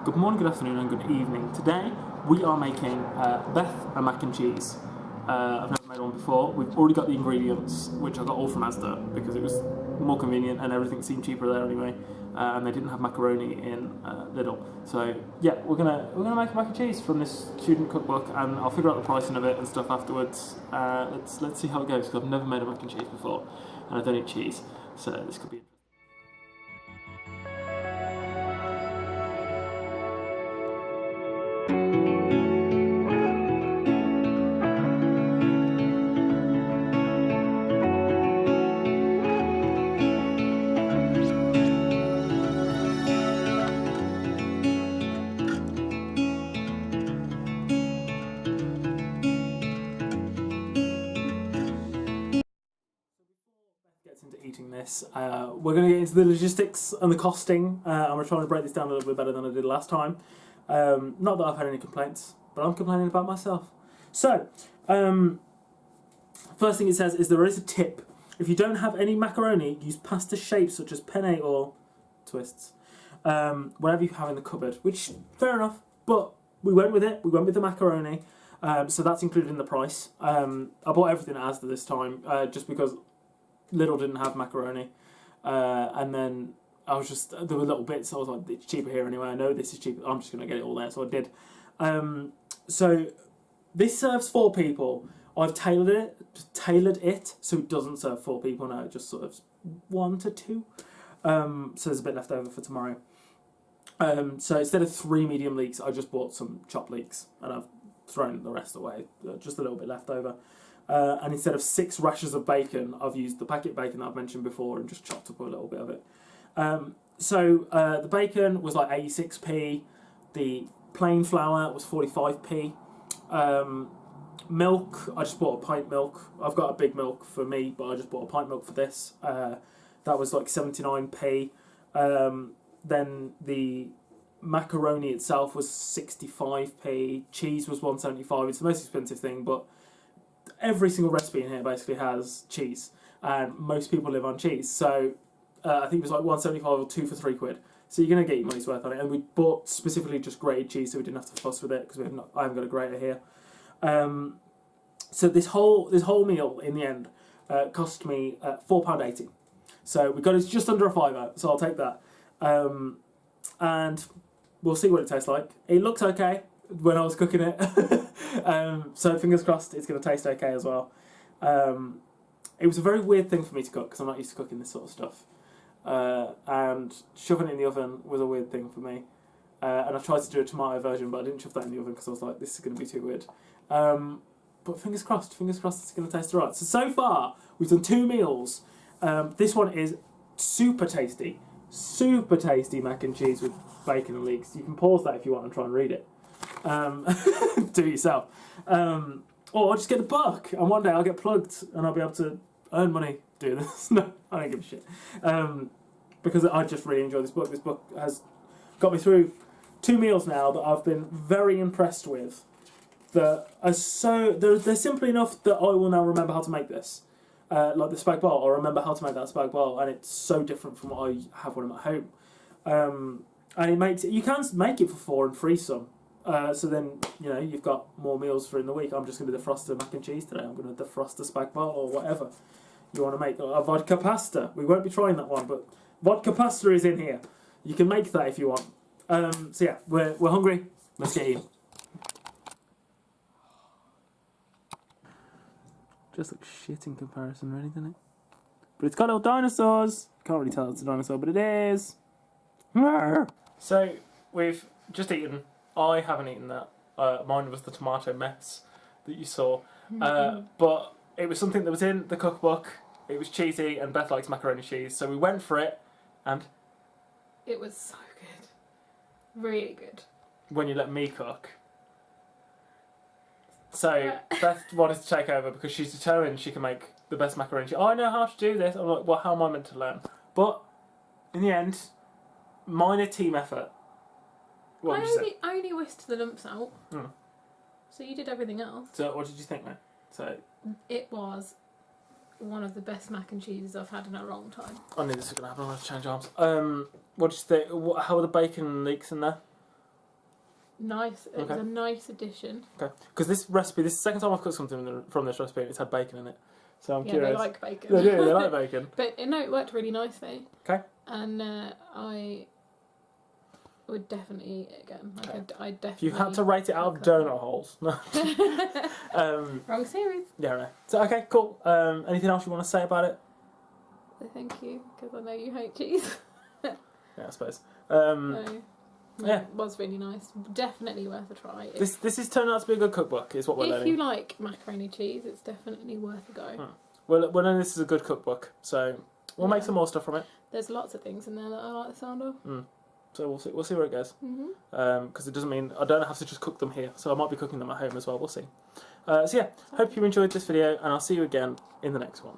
Good morning, good afternoon, and good evening. Today we are making Beth a mac and cheese. I've never made one before. We've already got the ingredients, which I got all from Asda because it was more convenient and everything seemed cheaper there anyway. And they didn't have macaroni in Lidl. So yeah, we're gonna make a mac and cheese from this student cookbook, and I'll figure out the pricing of it and stuff afterwards. Let's see how it goes because I've never made a mac and cheese before, and I don't eat cheese, so this could be interesting. Gets into eating this, we're going to get into the logistics and the costing. I'm going to try to break this down a little bit better than I did last time. Not that I've had any complaints, but I'm complaining about myself. So, first thing it says is there is a tip. If you don't have any macaroni, use pasta shapes such as penne or twists. Whatever you have in the cupboard, which, fair enough, but we went with it. We went with the macaroni. So that's included in the price. I bought everything at Asda this time, just because Lidl didn't have macaroni, and then I was just, there were little bits, I was like, it's cheaper here anyway, I know this is cheaper, I'm just going to get it all there, so I did. So this serves 4 people. I've tailored it so it doesn't serve 4 people now, it just sort of 1 to 2, so there's a bit left over for tomorrow. So instead of 3 medium leeks, I just bought some chopped leeks, and I've thrown the rest away, just a little bit left over. And instead of 6 rashers of bacon, I've used the packet bacon that I've mentioned before and just chopped up a little bit of it. So the bacon was like 86p, the plain flour was 45p. Milk, I just bought a pint milk. I've got a big milk for me, but I just bought a pint milk for this. That was like 79p. Then the macaroni itself was 65p. Cheese was 175. It's the most expensive thing, but every single recipe in here basically has cheese, and most people live on cheese. So I think it was like 175 or 2 for £3. So you're gonna get your money's worth on it. And we bought specifically just grated cheese, so we didn't have to fuss with it because I haven't got a grater here. So this whole meal in the end cost me £4.80. So we got it just under a fiver. So I'll take that, and we'll see what it tastes like. It looked okay when I was cooking it. So fingers crossed it's going to taste okay as well. It was a very weird thing for me to cook because I'm not used to cooking this sort of stuff. And shoving it in the oven was a weird thing for me. And I tried to do a tomato version, but I didn't shove that in the oven because I was like, this is going to be too weird. But fingers crossed it's going to taste alright. So far, we've done 2 meals. This one is super tasty mac and cheese with bacon and leeks. You can pause that if you want and try and read it. Do it yourself. Or I'll just get the book, and one day I'll get plugged and I'll be able to earn money doing this. No, I don't give a shit. Because I just really enjoy this book. This book has got me through 2 meals now that I've been very impressed with. That are so they're simple enough that I will now remember how to make this. Like the spag bol, I remember how to make that spag bol, and it's so different from what I have when I'm at home. And you can make it for 4 and freeze some. So then, you've got more meals for in the week. I'm just going to defrost the mac and cheese today. I'm going to defrost the spag bol or whatever you want to make. A vodka pasta. We won't be trying that one, but vodka pasta is in here. You can make that if you want. So yeah, we're hungry. Let's get eating. Just looks shit in comparison, really, doesn't it? But it's got little dinosaurs. Can't really tell it's a dinosaur, but it is. So we've just eaten. I haven't eaten that. Mine was the tomato mess that you saw. But it was something that was in the cookbook. It was cheesy, and Beth likes macaroni cheese, so we went for it, and it was so good. Really good. When you let me cook. So Beth wanted to take over because she's determined she can make the best macaroni cheese. I know how to do this. I'm like, well, how am I meant to learn? But in the end, minor team effort. I only whisked the lumps out. So you did everything else. So what did you think, mate? So it was one of the best mac and cheeses I've had in a long time. I knew this was going to happen. I'm going to change arms. What did you think? How are the bacon leeks in there? nice. It was a nice addition. Okay, because this is the second time I've cooked something from this recipe and it's had bacon in it. So I'm curious. Yeah, they like bacon. They do, they like bacon. But no, it worked really nicely. Okay. And I would definitely eat it again. Like, Okay. I definitely. If you had to rate it out of donut holes. No. Wrong series. Yeah, right. So, okay, cool. Anything else you want to say about it? Thank you, because I know you hate cheese. Yeah, I suppose. Yeah, it was really nice. Definitely worth a try. This is turning out to be a good cookbook, is what we're learning. If you like macaroni cheese, it's definitely worth a go. We're learning this is a good cookbook, so we'll make some more stuff from it. There's lots of things in there that I like the sound of. So we'll see where it goes. Because it doesn't mean I don't have to just cook them here, so I might be cooking them at home as well. We'll see. So yeah, hope you enjoyed this video, and I'll see you again in the next one.